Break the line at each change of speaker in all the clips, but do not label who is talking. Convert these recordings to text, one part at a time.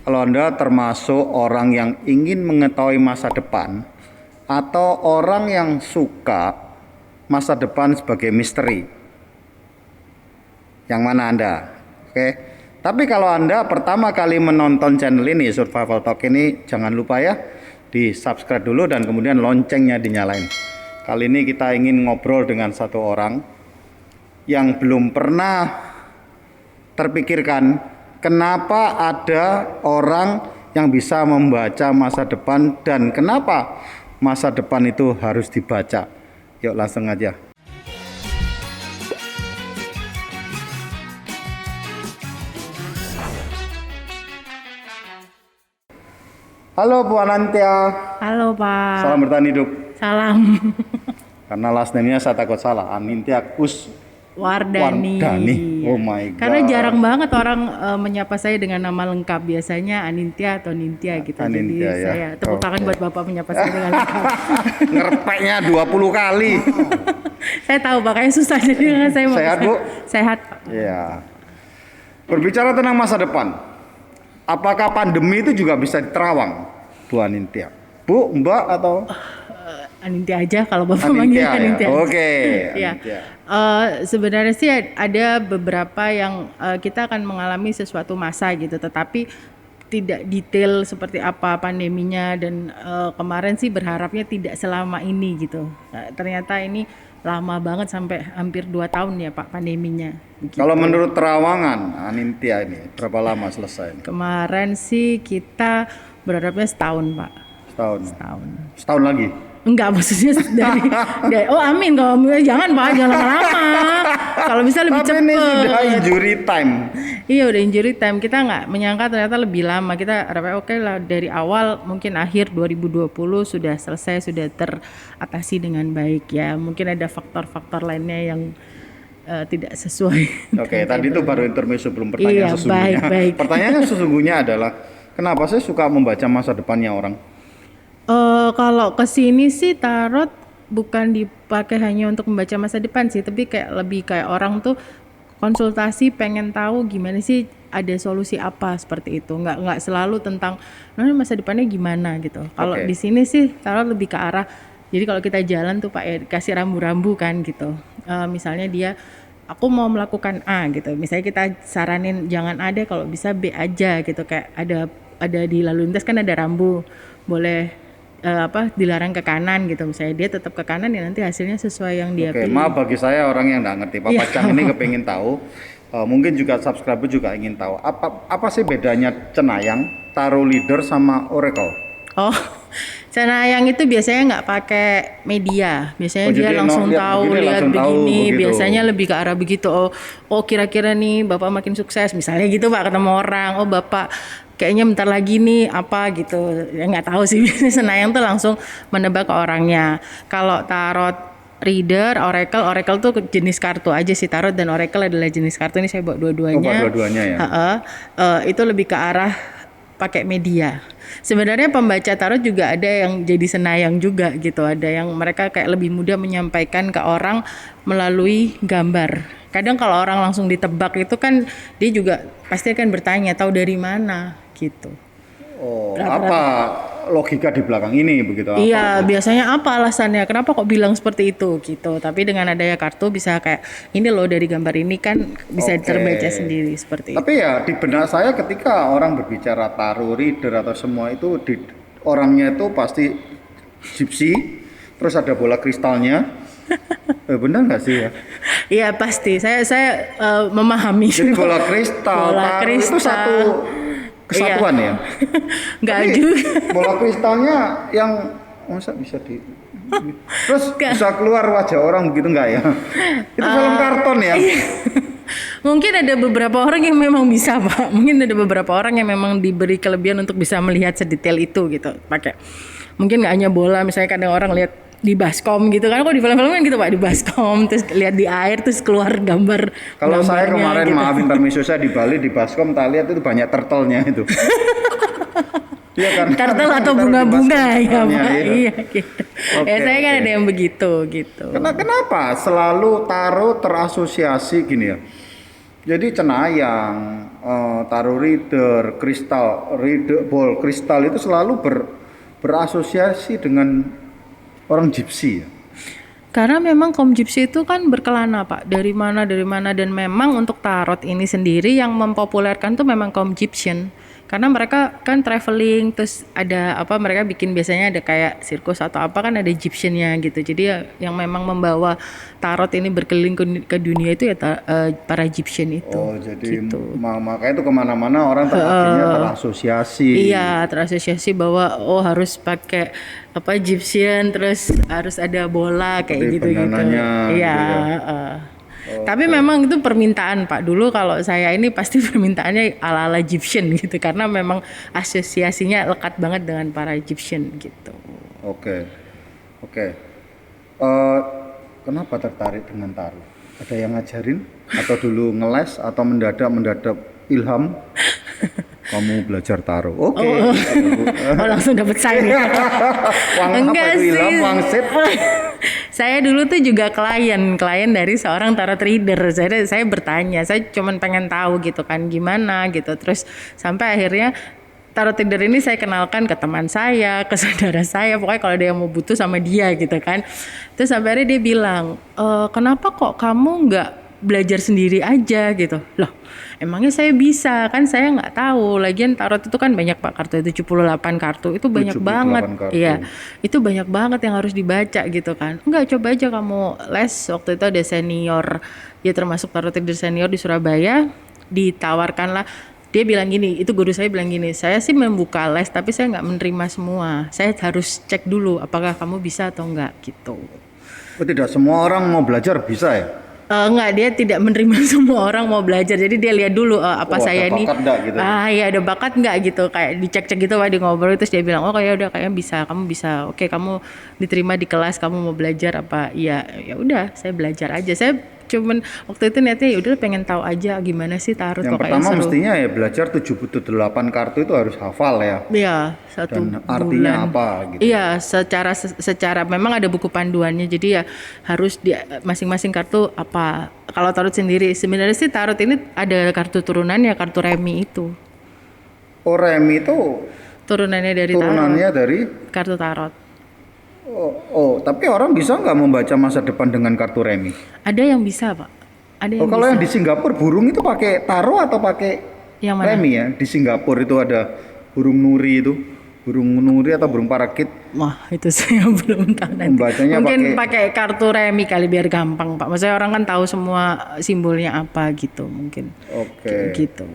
Kalau Anda termasuk orang yang ingin mengetahui masa depan atau orang yang suka masa depan sebagai misteri, yang mana Anda? Oke. Tapi kalau Anda pertama kali menonton channel ini, Survival Talk ini, jangan lupa ya di subscribe dulu dan kemudian loncengnya dinyalain. Kali ini kita ingin ngobrol dengan satu orang yang belum pernah terpikirkan kenapa ada orang yang bisa membaca masa depan dan kenapa masa depan itu harus dibaca. Yuk langsung aja. Halo Bu Anantia.
Halo Pak.
Salam bertahan hidup.
Salam.
Karena last name-nya saya takut salah. Anantia
Wardani.
Oh my god.
Karena jarang banget orang menyapa saya dengan nama lengkap. Biasanya Anantia atau Nintia gitu.
Anantia,
jadi
ya.
saya tepuk tangan buat Bapak menyapa saya dengan lengkap.
Ngerpeknya 20 kali.
Saya tahu makanya susah jadi saya mau.
Sehat, Bu?
Sehat Pak.
Iya. Berbicara tentang masa depan. Apakah pandemi itu juga bisa diterawang, Bu Anantia? Bu, Mbak atau
Anantia aja kalau Bapak
Anantia,
manggil
ya?
Anantia.
Oke.
Ya.
Anantia.
Sebenarnya sih ada beberapa yang kita akan mengalami sesuatu masa gitu, tetapi tidak detail seperti apa pandeminya dan kemarin sih berharapnya tidak selama ini gitu. Ternyata ini lama banget sampai hampir 2 tahun ya Pak pandeminya. Gitu.
Kalau menurut terawangan Anantia ini berapa lama selesai?
Kemarin sih kita berharapnya setahun Pak.
Setahun.
Setahun.
Setahun lagi?
Enggak, maksudnya dari oh amin, kalau jangan Pak, jangan lama-lama. Kalau bisa lebih cepat.
Tapi ini sudah injury time.
Iya udah injury time, kita nggak menyangka ternyata lebih lama. Kita harapnya oke lah dari awal mungkin akhir 2020 sudah selesai, sudah teratasi dengan baik ya. Mungkin ada faktor-faktor lainnya yang tidak sesuai.
Oke, tadi itu baru intermezzo, belum pertanyaan sesungguhnya.
Baik.
Pertanyaannya sesungguhnya adalah kenapa saya suka membaca masa depannya orang?
Kalau kesini sih tarot bukan dipakai hanya untuk membaca masa depan sih, tapi kayak lebih kayak orang tuh konsultasi pengen tahu gimana sih ada solusi apa seperti itu. Nggak selalu tentang masa depannya gimana gitu. Kalau di sini sih tarot lebih ke arah jadi kalau kita jalan tuh Pak ya kasih rambu-rambu kan gitu. Misalnya dia aku mau melakukan A gitu. Misalnya kita saranin jangan A deh, kalau bisa B aja gitu. Kayak ada di lalu lintas kan ada rambu. Boleh dilarang ke kanan gitu, misalnya dia tetap ke kanan ya nanti hasilnya sesuai yang dia pilih.
Maaf bagi saya orang yang nggak ngerti, Papa Cang ini kepingin tahu, mungkin juga subscriber juga ingin tahu apa sih bedanya cenayang, tarot leader sama oracle?
Oh, cenayang itu biasanya nggak pakai media, biasanya dia langsung tahu lihat begini, biasanya lebih ke arah begitu. Oh kira-kira nih Bapak makin sukses, misalnya gitu Pak, ketemu orang, oh Bapak kayaknya bentar lagi nih apa gitu, ya nggak tahu sih. Cenayang tuh langsung menebak ke orangnya. Kalau tarot reader, oracle tuh jenis kartu aja sih. Tarot dan oracle adalah jenis kartu, ini saya bawa dua-duanya.
Oh, dua-duanya ya.
Itu lebih ke arah pakai media. Sebenarnya pembaca tarot juga ada yang jadi cenayang juga gitu. Ada yang mereka kayak lebih mudah menyampaikan ke orang melalui gambar. Kadang kalau orang langsung ditebak itu kan dia juga pasti akan bertanya tahu dari mana gitu.
Oh, apa logika di belakang ini begitu?
Iya, biasanya apa alasannya? Kenapa kok bilang seperti itu gitu? Tapi dengan adanya kartu bisa kayak ini loh dari gambar ini kan bisa terbaca sendiri seperti itu.
Tapi ya di benak saya ketika orang berbicara tarot reader atau semua itu orangnya itu pasti gypsy, terus ada bola kristalnya. Benar nggak sih ya?
Iya pasti. Saya memahami.
Jadi bola kristal itu satu kesatuan ya?
Nggak juga.
Bola kristalnya yang masa bisa terus bisa keluar wajah orang begitu nggak ya? Itu film karton ya?
Mungkin ada beberapa orang yang memang bisa Pak. Mungkin ada beberapa orang yang memang diberi kelebihan untuk bisa melihat sedetail itu gitu. Pakai mungkin nggak hanya bola, misalnya kadang orang lihat di baskom gitu kan, kok di film-film kan gitu Pak, di baskom terus lihat di air terus keluar gambar.
Kalau saya kemarin
gitu.
maaf intermezzo saya di Bali di baskom tak lihat itu banyak turtle-nya itu. Iya kan?
Turtle atau bunga-bunga ya Pak. Iya gitu.
Okay,
saya kan ada yang begitu gitu.
Kenapa selalu tarot terasosiasi gini ya? Jadi cenayang, tarot reader, ball kristal itu selalu berasosiasi dengan orang gypsy ya.
Karena memang kaum gypsy itu kan berkelana Pak, dari mana dan memang untuk tarot ini sendiri yang mempopulerkan tuh memang kaum Egyptian. Karena mereka kan traveling, terus ada apa, mereka bikin biasanya ada kayak sirkus atau apa kan ada Egyptian-nya gitu. Jadi yang memang membawa tarot ini berkeliling ke dunia itu ya para Egyptian itu.
Oh jadi
gitu.
makanya itu kemana-mana orang akhirnya terasosiasi.
Iya, terasosiasi bahwa harus pakai apa Egyptian, terus harus ada bola kayak
Seperti
gitu-gitu.
bandananya
Iya.
gitu ya.
Tapi memang itu permintaan Pak. Dulu kalau saya ini pasti permintaannya ala-ala Egyptian gitu, karena memang asosiasinya lekat banget dengan para Egyptian gitu.
Oke. Kenapa tertarik dengan tarot? Ada yang ngajarin atau dulu ngeles atau mendadak ilham? Kamu belajar tarot. Oke.
Oh langsung dapet sign ya. Enggak sih.
Ilham wangsit.
Saya dulu tuh juga klien dari seorang tarot reader. Saya bertanya, saya cuman pengen tahu gitu kan gimana gitu. Terus sampai akhirnya tarot reader ini saya kenalkan ke teman saya, ke saudara saya. Pokoknya kalau ada yang mau butuh sama dia gitu kan. Terus sampai akhirnya dia bilang, kenapa kok kamu nggak belajar sendiri aja gitu. Loh, emangnya saya bisa? Kan saya nggak tahu. Lagian tarot itu kan banyak Pak kartu, 78 kartu. Itu banyak banget.
Kartu.
Iya. Itu banyak banget yang harus dibaca gitu kan. Enggak, coba aja kamu les. Waktu itu ada senior, ya termasuk tarot reader senior di Surabaya, ditawarkanlah. Dia bilang gini, itu guru saya bilang gini, saya sih membuka les tapi saya nggak menerima semua. Saya harus cek dulu apakah kamu bisa atau enggak gitu.
Oh, tidak semua orang mau belajar bisa ya?
Enggak, dia tidak menerima semua orang mau belajar. Jadi dia lihat dulu apa saya ini.
Gitu.
Ya ada bakat enggak gitu. Kayak dicek-cek gitu Pak, di ngobrol terus dia bilang, "Oh, udah kayaknya bisa. Kamu bisa. Oke, kamu diterima di kelas, kamu mau belajar apa?" Iya, ya udah, saya belajar aja. Saya cuman waktu itu niatnya ya udah pengen tahu aja gimana sih tarot
yang
kok kayak seru.
Yang pertama mestinya ya belajar 78 kartu itu harus hafal ya.
Iya, 1
dan artinya
bulan.
apa gitu.
Iya, secara memang ada buku panduannya. Jadi ya harus di masing-masing kartu apa. Kalau tarot sendiri sebenarnya sih tarot ini ada kartu turunannya, kartu remi itu.
Oh, remi itu
turunannya dari kartu tarot.
Tapi orang bisa nggak membaca masa depan dengan kartu remi?
Ada yang bisa Pak. Ada yang
kalau
bisa.
Yang di Singapura burung itu pakai tarot atau pakai remi ya? Di Singapura itu ada burung nuri itu. Burung nuri atau burung parakit?
Wah, itu saya belum tahu nanti.
Membacanya
mungkin pakai kartu remi kali biar gampang Pak. Maksudnya orang kan tahu semua simbolnya apa gitu mungkin.
Oke.
Gitu.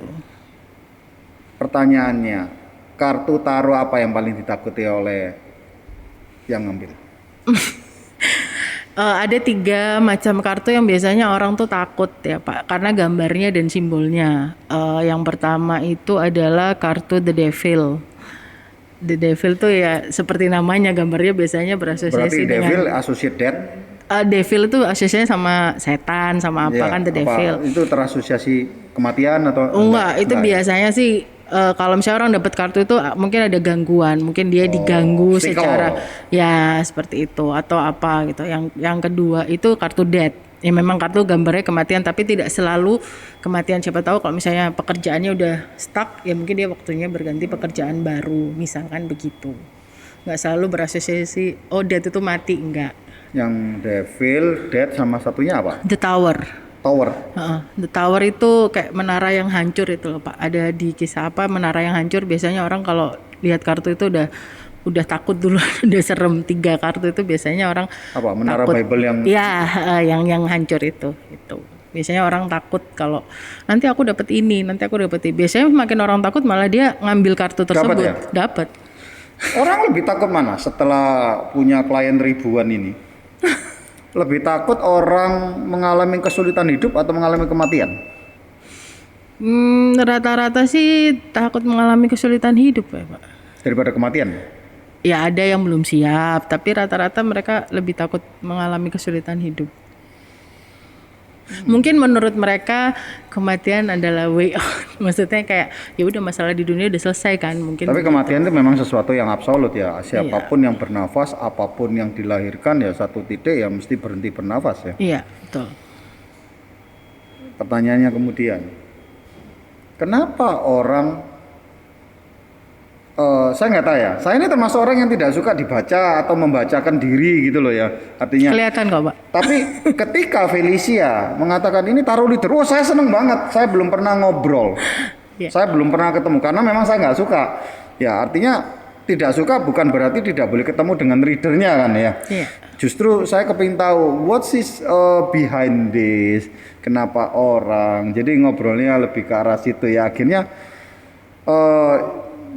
Pertanyaannya, kartu tarot apa yang paling ditakuti oleh yang ngambil?
Ada 3 macam kartu yang biasanya orang tuh takut ya Pak, karena gambarnya dan simbolnya. Yang pertama itu adalah kartu The Devil. The Devil tuh ya seperti namanya, gambarnya biasanya berasosiasi dengan.
Berarti Devil associate death?
Devil itu asosiasinya sama setan, sama apa kan The Devil.
Itu terasosiasi kematian atau?
Enggak, itu biasanya sih kalau misalnya orang dapat kartu itu mungkin ada gangguan, mungkin dia diganggu secara ya seperti itu atau apa gitu. Yang kedua itu kartu death. Ya memang kartu gambarnya kematian tapi tidak selalu kematian. Siapa tahu kalau misalnya pekerjaannya udah stuck ya mungkin dia waktunya berganti pekerjaan baru, misalkan begitu. Nggak selalu berasosiasi death itu mati, enggak.
Yang devil, death sama satunya apa?
The Tower. The Tower itu kayak menara yang hancur itu loh Pak. Ada di kisah apa menara yang hancur, biasanya orang kalau lihat kartu itu udah takut dulu, udah serem. 3 kartu itu biasanya orang
apa menara
takut.
Bible yang
yang hancur itu. Biasanya orang takut kalau nanti aku dapat ini. Biasanya makin orang takut malah dia ngambil kartu tersebut. Dapat.
Orang lebih takut mana setelah punya klien ribuan ini? Lebih takut orang mengalami kesulitan hidup atau mengalami kematian?
Rata-rata sih takut mengalami kesulitan hidup ya Pak.
Daripada kematian?
Ya ada yang belum siap, tapi rata-rata mereka lebih takut mengalami kesulitan hidup. Mungkin menurut mereka kematian adalah way out. Maksudnya kayak ya udah masalah di dunia udah selesai kan mungkin.
Tapi kematian itu memang sesuatu yang absolut ya. Siapapun yang bernafas, apapun yang dilahirkan ya satu titik ya mesti berhenti bernafas ya.
Iya, betul.
Pertanyaannya kemudian, kenapa orang saya nggak tahu ya. Saya ini termasuk orang yang tidak suka dibaca atau membacakan diri gitu loh ya. Artinya.
Kelihatan kok, Pak.
Tapi ketika Felicia mengatakan ini taruh leader, oh saya seneng banget. Saya belum pernah ngobrol.
Yeah.
Saya belum pernah ketemu karena memang saya nggak suka. Ya artinya tidak suka bukan berarti tidak boleh ketemu dengan readernya kan ya.
Yeah.
Justru saya kepingin tahu what's is behind this. Kenapa orang. Jadi ngobrolnya lebih ke arah situ ya. Akhirnya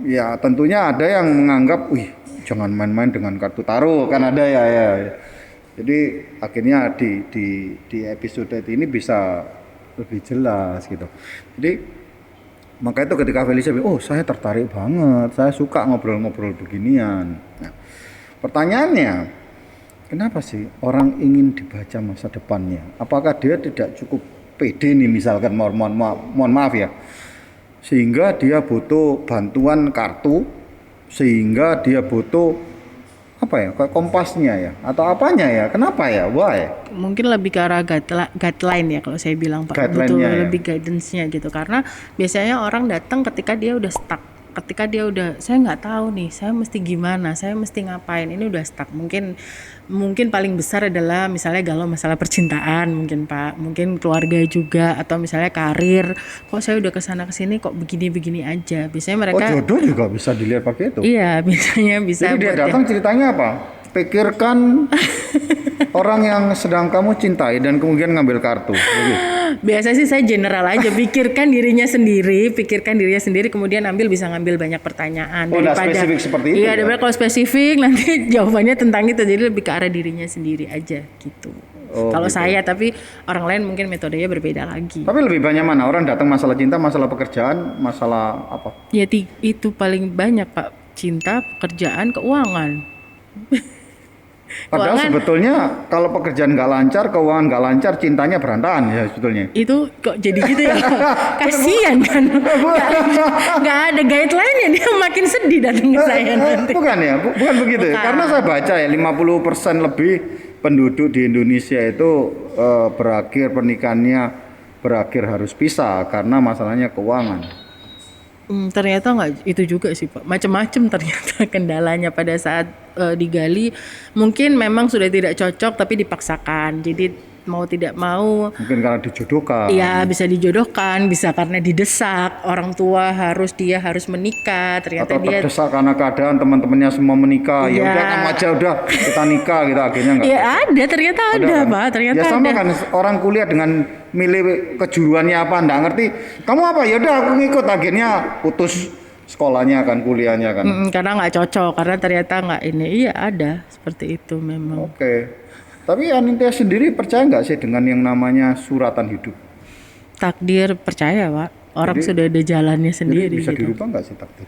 ya tentunya ada yang menganggap, wih jangan main-main dengan kartu tarot kan ada ya. Jadi akhirnya di episode ini bisa lebih jelas gitu. Jadi maka itu ketika Felicia bilang, oh saya tertarik banget, saya suka ngobrol-ngobrol beginian. Nah, pertanyaannya, kenapa sih orang ingin dibaca masa depannya? Apakah dia tidak cukup pede nih misalkan, mohon maaf ya, sehingga dia butuh bantuan kartu, sehingga dia butuh apa ya, kayak kompasnya ya, atau apanya ya, kenapa ya, why?
Mungkin lebih ke arah guideline ya kalau saya bilang Pak, butuh
Ya.
lebih guidance-nya gitu, karena biasanya orang datang ketika dia udah stuck, ketika dia udah saya nggak tahu nih, saya mesti gimana, saya mesti ngapain, ini udah stuck. Mungkin paling besar adalah misalnya galau masalah percintaan mungkin Pak, mungkin keluarga juga, atau misalnya karir, kok saya udah kesana kesini kok begini aja. Biasanya mereka
jodoh juga bisa dilihat pakai itu.
Iya, biasanya bisa.
Jadi dia datang ceritanya apa? Pikirkan orang yang sedang kamu cintai dan kemudian ngambil kartu.
Biasa sih saya general aja, pikirkan dirinya sendiri, kemudian bisa ngambil banyak pertanyaan daripada
spesifik seperti itu.
Iya, daripada kalau spesifik nanti jawabannya tentang itu, jadi lebih ke arah dirinya sendiri aja gitu. Kalau gitu. Saya, tapi orang lain mungkin metodenya berbeda lagi.
Tapi lebih banyak mana orang datang masalah cinta, masalah pekerjaan, masalah apa?
Ya itu paling banyak Pak, cinta, pekerjaan, keuangan.
Padahal sebetulnya kalau pekerjaan nggak lancar, keuangan nggak lancar, cintanya berantakan ya sebetulnya.
Itu kok jadi gitu ya? Kasian kan? Nggak ada guideline-nya, dia makin sedih datang ke saya nanti.
Bukan ya, bukan begitu ya. Karena saya baca ya 50% lebih penduduk di Indonesia itu berakhir harus pisah karena masalahnya keuangan.
Ternyata nggak itu juga sih Pak, macam-macam ternyata kendalanya pada saat digali. Mungkin memang sudah tidak cocok tapi dipaksakan, jadi mau tidak mau
mungkin karena dijodohkan.
Iya, bisa dijodohkan, bisa karena didesak orang tua, dia harus menikah, ternyata
atau terdesak karena keadaan teman-temannya semua menikah. Ya udah kamu aja udah kita nikah gitu, akhirnya enggak.
Ya ada, ternyata ada kan? Pak, ternyata
ya sama
ada.
Kan orang kuliah dengan milih kejuruannya apa enggak ngerti. Kamu apa? Ya udah aku ngikut, akhirnya putus sekolahnya kan, kuliahnya kan.
Karena nggak cocok, karena ternyata nggak ini. Iya ada seperti itu memang.
Oke. Tapi Anindya sendiri percaya nggak sih dengan yang namanya suratan hidup?
Takdir percaya Pak. Orang jadi, sudah ada jalannya sendiri.
Jadi bisa
gitu.
dirubah nggak sih takdir?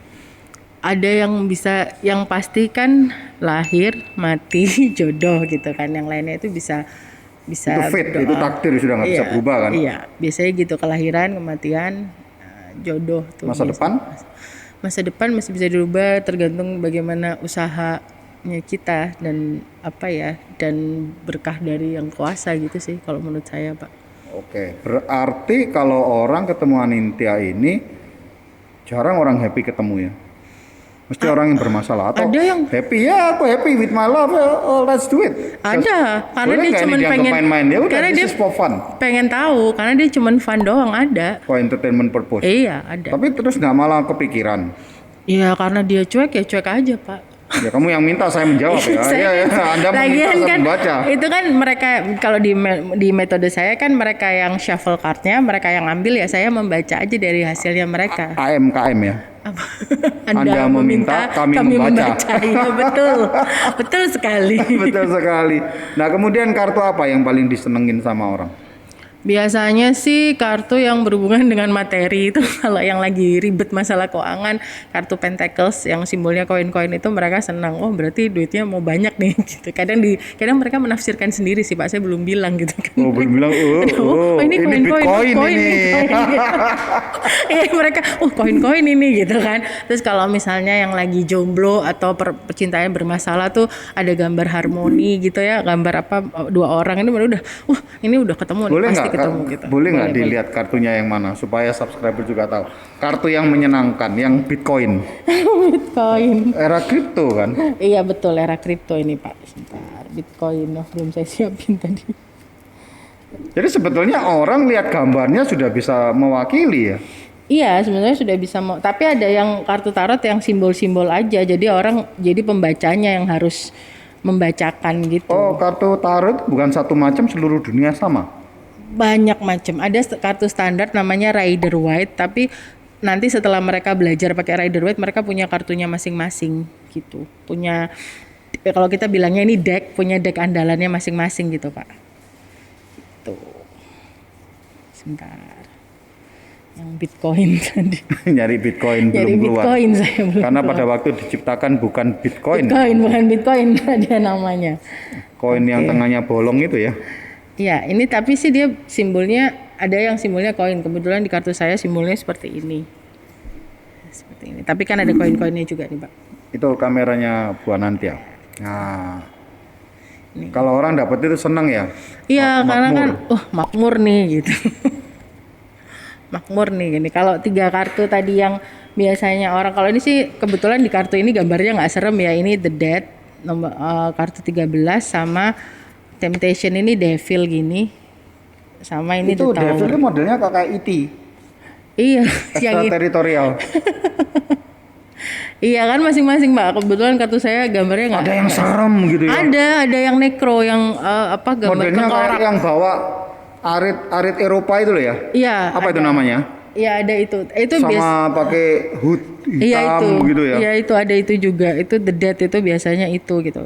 Ada yang bisa, yang pasti kan lahir, mati, jodoh gitu kan. Yang lainnya itu bisa
itu fate, itu takdir sudah nggak bisa berubah kan?
Iya, biasanya gitu, kelahiran, kematian, jodoh tuh.
Masa depan?
Masa depan masih bisa dirubah tergantung bagaimana usahanya kita dan dan berkah dari yang kuasa gitu sih kalau menurut saya Pak. Oke,
berarti kalau orang ketemu Anindya ini jarang orang happy ketemu ya? Mesti orang yang bermasalah atau
ada yang
happy ya, aku happy with my love, let's do it.
Ada, karena dia cuma pengen
main-main ya udah,
karena dia
for fun.
Pengen tahu, karena dia cuma fun doang, ada.
For entertainment purpose.
Iya, ada.
Tapi terus nggak malah kepikiran.
Iya, karena dia cuek ya cuek aja Pak.
Ya kamu yang minta, saya menjawab ya. Iya, Anda meminta, saya membaca.
Itu kan mereka, kalau di metode saya kan mereka yang shuffle cardnya, mereka yang ambil, ya saya membaca aja dari hasilnya mereka.
AMKM ya.
Anda meminta, kami membaca. Ya, betul sekali.
Betul sekali. Nah kemudian kartu apa yang paling disenengin sama orang?
Biasanya sih kartu yang berhubungan dengan materi itu. Kalau yang lagi ribet masalah keuangan, kartu Pentacles yang simbolnya koin-koin itu mereka senang. Oh berarti duitnya mau banyak nih gitu. Kadang mereka menafsirkan sendiri sih Pak, saya belum bilang gitu kan.
Oh belum bilang,
ini koin-koin
ini.
Iya mereka, koin-koin ini gitu kan. Terus kalau misalnya yang lagi jomblo atau percintaan bermasalah tuh ada gambar harmoni gitu ya, gambar dua orang ini udah, ini udah ketemu.
Boleh
nih, pasti ketemu gitu.
Boleh nggak dilihat kartunya yang mana supaya subscriber juga tahu. Kartu yang menyenangkan, yang Bitcoin.
Bitcoin.
Era kripto kan?
Iya betul, era kripto ini Pak. Sebentar, Bitcoin belum saya siapin tadi.
Jadi sebetulnya orang lihat gambarnya sudah bisa mewakili ya.
Iya, sebenarnya sudah bisa mau. Tapi ada yang kartu tarot yang simbol-simbol aja. Jadi jadi pembacanya yang harus membacakan gitu.
Oh, kartu tarot bukan satu macam seluruh dunia sama.
Banyak macam. Ada kartu standar namanya Rider Waite, tapi nanti setelah mereka belajar pakai Rider Waite, mereka punya kartunya masing-masing gitu. Punya, kalau kita bilangnya ini deck, punya deck andalannya masing-masing gitu Pak. Tuh. Sebentar. Yang Bitcoin tadi.
Nyari Bitcoin
Nyari
belum keluar.
Bitcoin saya belum
Karena
keluar.
pada waktu diciptakan bukan Bitcoin.
Bitcoin bukan Bitcoin dia namanya.
Koin yang tengahnya bolong itu ya.
Iya, ini tapi sih dia simbolnya ada yang simbolnya koin. Kebetulan di kartu saya simbolnya seperti ini. Seperti ini. Tapi kan ada koin-koinnya juga nih, Pak.
Itu kameranya Bu Anantia. Nah. Kalau orang dapat itu senang ya.
Iya, karena
Makmur.
kan makmur nih gitu. Makmur nih gini. Kalau 3 kartu tadi yang biasanya orang, kalau ini sih kebetulan di kartu ini gambarnya nggak serem ya. Ini The Dead nomor kartu 13 sama Temptation ini Devil gini. Sama ini
Itu
The Tower.
Devil itu modelnya kayak E.T.
Iya, yang ini.
Extrateritorial.
Iya kan masing-masing Mbak. Kebetulan kartu saya gambarnya nggak.
Ada yang serem gitu ya.
Ada yang nekro yang gambar
Modelnya kayak
tengkorak.
yang bawa arit Eropa itu loh ya.
Iya.
Apa itu namanya?
Iya ada itu. Itu
Sama pakai hood
Iya itu.
hitam gitu ya.
Iya itu ada itu juga. Itu The Dead itu biasanya itu gitu.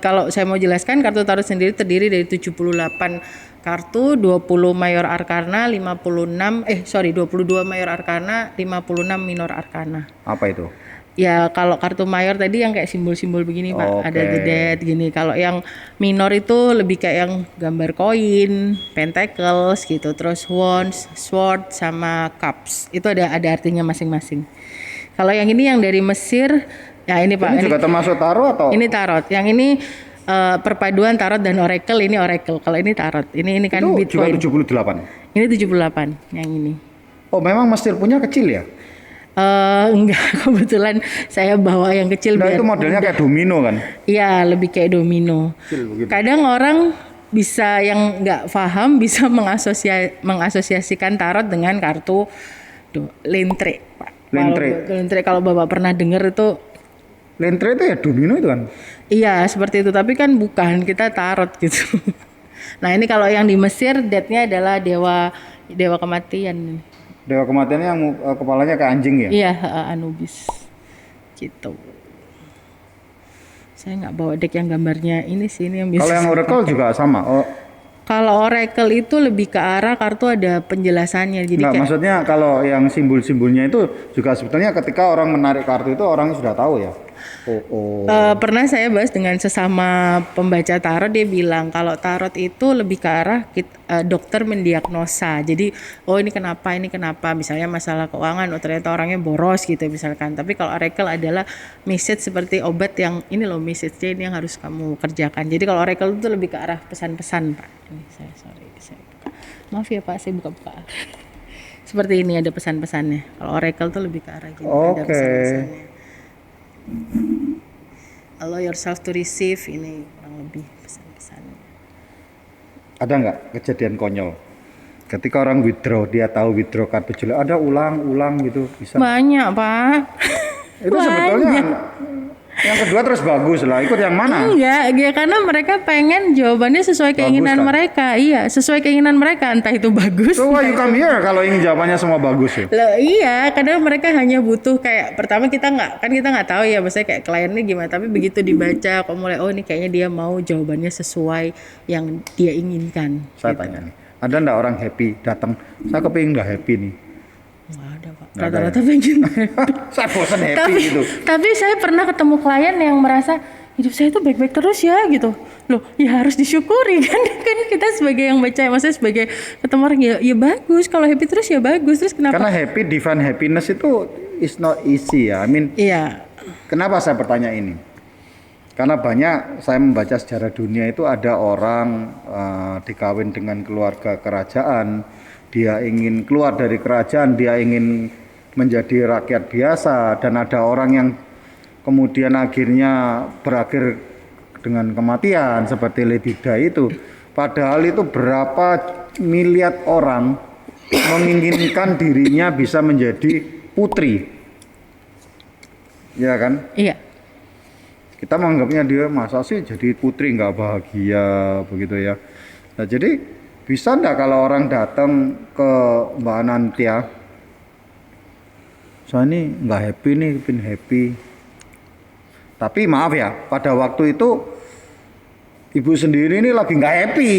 Kalau saya mau jelaskan kartu tarot sendiri terdiri dari 78 kartu, 20 mayor arkana, 22 mayor arkana, 56 minor arkana.
Apa itu?
Ya kalau kartu mayor tadi yang kayak simbol-simbol begini Pak, ada
Oke.
The Dead gini. Kalau yang minor itu lebih kayak yang gambar koin, pentacles gitu, terus wands, sword sama cups. Itu ada artinya masing-masing. Kalau yang ini yang dari Mesir, ya ini Pak.
Ini juga termasuk tarot atau?
Ini tarot. Yang ini perpaduan tarot dan oracle, ini oracle. Kalau ini tarot. Ini kan
Itu
Bitcoin.
juga 78.
Ini 78 yang ini.
Oh, memang Mesir punya kecil ya?
Enggak, kebetulan saya bawa yang kecil
Nah,
biar
itu modelnya kayak domino kan?
iya, lebih kayak domino.
Kecil begitu.
Kadang orang bisa yang nggak paham bisa mengasosiasikan tarot dengan kartu lentre, Pak.
Lentre.
Kalau Bapak pernah dengar itu
Lentre itu ya domino itu kan?
iya, seperti itu, tapi kan bukan, kita tarot gitu. Nah, ini kalau yang di Mesir dead-nya adalah dewa kematian.
Dewa kematiannya yang kepalanya kayak anjing ya?
Iya, Anubis. Gitu. Saya nggak bawa deck yang gambarnya ini sih, ini yang biasa.
Kalau yang
saya
oracle
pakai.
juga sama. Oh,
Kalau oracle itu lebih ke arah kartu ada penjelasannya. Jadi
enggak,
kayak
maksudnya kalau yang simbol-simbolnya itu juga sebetulnya ketika orang menarik kartu itu orang sudah tahu ya. Oh.
pernah saya bahas dengan sesama pembaca tarot, dia bilang kalau tarot itu lebih ke arah dokter mendiagnosa. Jadi ini kenapa, misalnya masalah keuangan, ternyata orangnya boros gitu misalkan. Tapi kalau oracle adalah message seperti obat yang ini loh message-nya ini yang harus kamu kerjakan. Jadi kalau oracle itu lebih ke arah pesan-pesan Pak. Ini saya buka. Maaf ya Pak, saya buka-buka. Seperti ini ada pesan-pesannya. Kalau oracle itu lebih ke arah gitu, ada
Oke.
pesan-pesannya. Allow yourself to receive, ini kurang lebih pesan-pesannya.
Ada nggak kejadian konyol? Ketika orang withdraw, dia tahu withdraw kartu jelek, ada ulang gitu bisa.
Banyak Pak.
Itu sebetulnya yang kedua terus bagus lah. Ikut yang mana?
Enggak, ya karena mereka pengen jawabannya sesuai keinginan
kan?
mereka. Iya, sesuai keinginan mereka, entah itu bagus.
So why you come here kalau ingin jawabannya semua bagus ya?
Loh, iya, kadang mereka hanya butuh kayak pertama kita nggak tahu ya, maksudnya kayak kliennya gimana, tapi begitu dibaca kok mulai ini kayaknya dia mau jawabannya sesuai yang dia inginkan.
Saya tanya nih, ada nggak orang happy datang? Saya kepingin nggak happy nih.
Nggak ada Pak. Rata-rata pengen.
Saya bosan happy gitu.
Tapi saya pernah ketemu klien yang merasa hidup saya tuh baik-baik terus ya gitu. Loh, ya harus disyukuri kan kita sebagai yang baca, maksudnya sebagai ketemu orang ya bagus, kalau happy terus ya bagus. Terus kenapa?
Karena define happiness itu is not easy ya. I mean,
Iya.
kenapa saya bertanya ini? Karena banyak saya membaca sejarah dunia itu ada orang dikawin dengan keluarga kerajaan, dia ingin keluar dari kerajaan, dia ingin menjadi rakyat biasa, dan ada orang yang kemudian akhirnya berakhir dengan kematian seperti Lady Di itu. Padahal itu berapa miliar orang menginginkan dirinya bisa menjadi putri, ya kan?
Iya.
Kita menganggapnya dia masa sih jadi putri nggak bahagia begitu ya. Nah jadi bisa nggak kalau orang datang ke Mbak Anantia, saya ini nggak happy nih, pin happy. Tapi maaf ya, pada waktu itu ibu sendiri ini lagi nggak happy,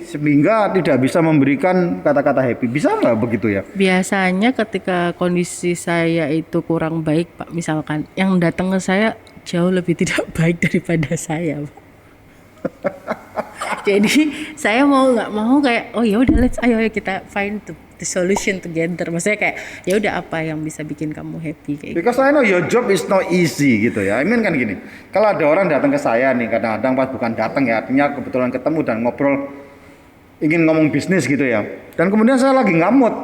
sehingga tidak bisa memberikan kata-kata happy. Bisa nggak begitu ya?
Biasanya ketika kondisi saya itu kurang baik, Pak, misalkan yang datang ke saya jauh lebih tidak baik daripada saya, Pak. Jadi saya mau nggak mau kayak oh ya udah ayo kita find the solution together. Maksudnya kayak ya udah apa yang bisa bikin kamu happy kayak gitu.
Because I know your job is not easy gitu ya. I mean kan gini, kalau ada orang datang ke saya nih, kadang-kadang pas bukan datang ya, artinya kebetulan ketemu dan ngobrol, ingin ngomong bisnis gitu ya. Dan kemudian saya lagi nggak mood,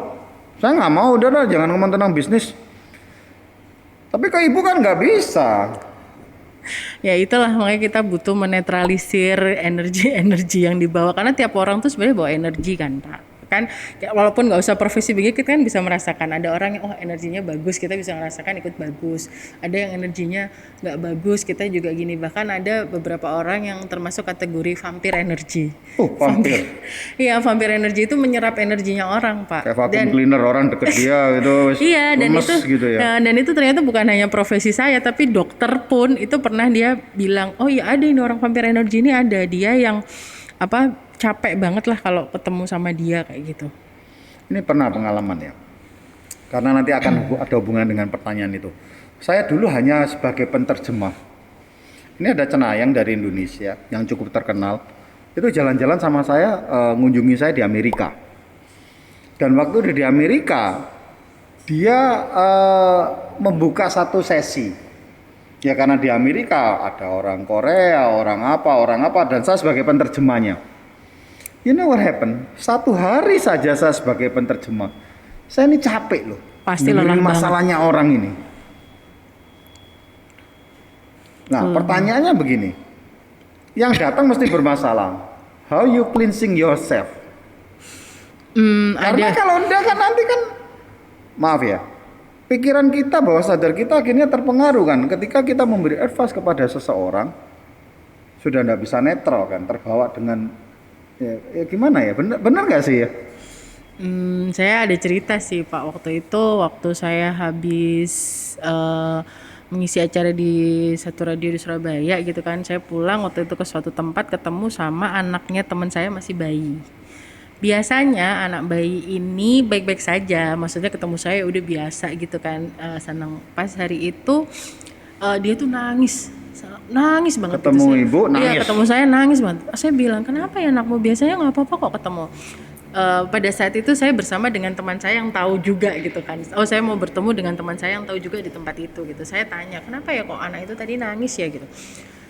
saya nggak mau, udah jangan ngomong tentang bisnis. Tapi ke ibu kan nggak bisa.
Ya itulah makanya kita butuh menetralisir energi-energi yang dibawa, karena tiap orang tuh sebenarnya bawa energi kan, Pak. Kan walaupun nggak usah profesi begitu, kita kan bisa merasakan ada orang yang energinya bagus, kita bisa merasakan ikut bagus. Ada yang energinya nggak bagus, kita juga gini. Bahkan ada beberapa orang yang termasuk kategori vampir energi.
Vampir.
Iya, vampir energi itu menyerap energinya orang, Pak.
Kayak vacuum cleaner, orang deket dia gitu.
Iya, dan itu
gitu ya.
dan itu ternyata bukan hanya profesi saya, tapi dokter pun itu pernah dia bilang, oh ya ada ini orang vampir energi ini, ada dia yang capek banget lah kalau ketemu sama dia kayak gitu.
Ini pernah pengalaman ya, karena nanti akan ada hubungan dengan pertanyaan itu. Saya dulu hanya sebagai penterjemah. Ini ada cenayang dari Indonesia yang cukup terkenal, itu jalan-jalan sama saya, ngunjungi saya di Amerika. Dan waktu di Amerika, dia membuka satu sesi. Ya karena di Amerika ada orang Korea, orang apa, dan saya sebagai penterjemahnya. You know what happened? Satu hari saja saya sebagai penterjemah, saya ini capek loh.
Pasti lelah banget.
Masalahnya orang ini. Nah, pertanyaannya begini. Yang datang mesti bermasalah. How you cleansing yourself? Karena kalau enggak kan nanti kan, maaf ya, pikiran kita, bawah sadar kita akhirnya terpengaruh kan. Ketika kita memberi advice kepada seseorang, sudah enggak bisa netral kan, terbawa dengan ya gimana ya, benar nggak sih ya?
Saya ada cerita sih Pak, waktu saya habis mengisi acara di satu radio di Surabaya gitu kan, saya pulang waktu itu ke suatu tempat, ketemu sama anaknya teman saya masih bayi. Biasanya anak bayi ini baik-baik saja, maksudnya ketemu saya udah biasa gitu kan, senang. Pas hari itu dia tuh nangis banget.
Ketemu
gitu,
ibu nangis.
Iya, ketemu saya nangis banget. Saya bilang, kenapa ya anakmu, biasanya nggak apa-apa kok ketemu. Pada saat itu saya bersama dengan teman saya yang tahu juga gitu kan. Oh, saya mau bertemu dengan teman saya yang tahu juga di tempat itu gitu. Saya tanya, kenapa ya kok anak itu tadi nangis ya gitu.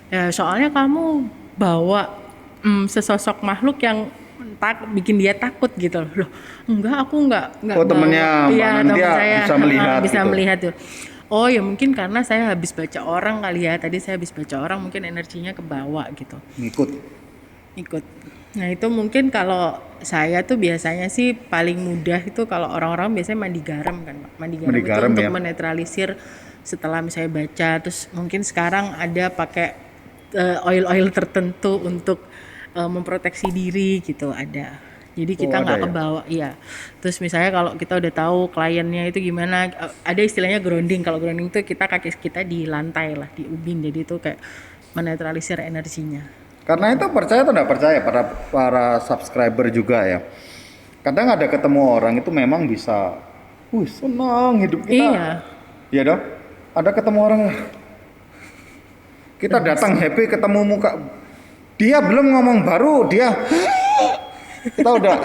Ya, soalnya kamu bawa sesosok makhluk yang bikin dia takut gitu loh. Enggak, aku enggak.
Oh, temennya Mbak Nantia bisa melihat
bisa
gitu.
melihat tuh. Oh ya mungkin karena saya habis baca orang kali ya. Tadi saya habis baca orang, mungkin energinya kebawa gitu. Ikut. Nah itu mungkin kalau saya tuh biasanya sih paling mudah itu kalau orang-orang biasanya mandi garam kan Pak. Mandi garam itu untuk menetralisir setelah misalnya baca. Terus mungkin sekarang ada pakai oil-oil tertentu untuk memproteksi diri gitu, ada. Jadi kita nggak kebawa, iya. Terus misalnya kalau kita udah tahu kliennya itu gimana, ada istilahnya grounding. Kalau grounding itu kaki kita di lantai lah, di ubin. Jadi itu kayak menetralisir energinya.
Karena itu percaya atau nggak percaya para subscriber juga ya. Kadang ada ketemu orang itu memang bisa, senang hidup kita.
Iya.
Iya dong. Ada ketemu orang, kita datang happy ketemu muka, dia belum ngomong baru dia. Kita udah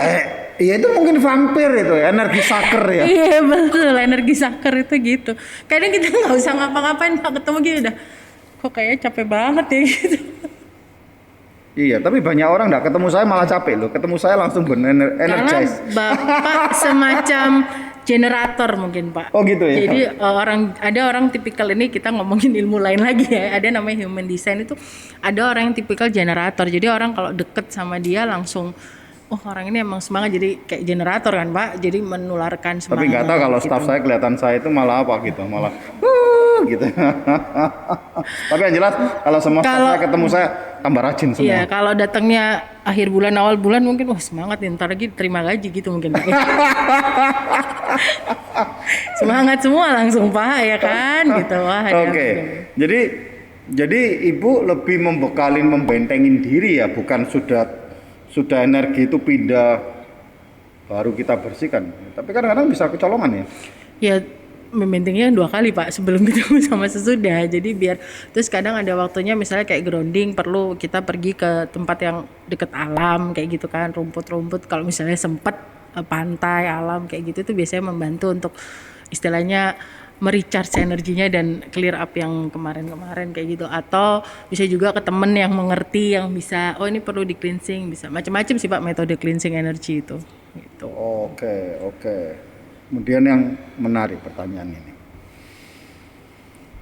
iya itu mungkin vampir itu ya, energi saker ya.
Iya betul, energi saker itu gitu. Kadang kita nggak usah ngapa-ngapain, Pak, ketemu gitu udah kok kayaknya capek banget ya gitu.
Iya, tapi banyak orang nggak ketemu saya malah capek loh. Ketemu saya langsung
Karena
energize.
Bapak semacam generator mungkin Pak.
Oh gitu ya.
Jadi ada orang tipikal, ini kita ngomongin ilmu lain lagi ya. Ada namanya human design, itu ada orang yang tipikal generator. Jadi orang kalau deket sama dia langsung, oh orang ini emang semangat, jadi kayak generator kan Pak. Jadi menularkan semangat.
Tapi nggak tahu kalau
gitu.
staff saya kelihatan saya itu malah apa gitu, malah gitu. Tapi yang jelas kalau semua staff saya ketemu saya tambah rajin semua.
Iya, kalau datangnya akhir bulan awal bulan mungkin wah semangat nih, ntar lagi terima gaji gitu mungkin Pak. Semangat semua langsung Pak ya kan gitu. Wah.
Oke. Jadi ibu lebih membentengin diri ya, bukan sudah energi itu pindah baru kita bersihkan. Tapi kadang-kadang bisa kecolongan ya.
Ya membentingnya 2 kali Pak, sebelum ketemu sama sesudah. Jadi biar terus kadang ada waktunya misalnya kayak grounding, perlu kita pergi ke tempat yang deket alam kayak gitu kan, rumput-rumput kalau misalnya sempet pantai alam kayak gitu tuh biasanya membantu untuk istilahnya merecharge energinya dan clear up yang kemarin-kemarin kayak gitu. Atau bisa juga ke temen yang mengerti, yang bisa oh ini perlu di cleansing, bisa macam-macam sih Pak metode cleansing energi itu gitu.
Oke. Kemudian yang menarik pertanyaan ini.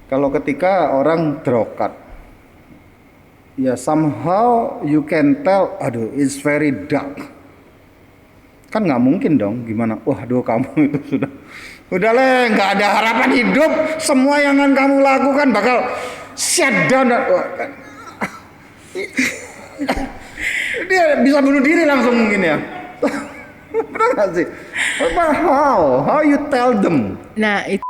Kalau ketika orang drokat, ya somehow you can tell, aduh it's very dark. Kan nggak mungkin dong, gimana? Wah, aduh kamu itu udah leh, nggak ada harapan hidup. Semua yang akan kamu lakukan bakal shut down. Dia bisa bunuh diri langsung mungkin ya. Benar nggak sih? How you tell them?
Nah itu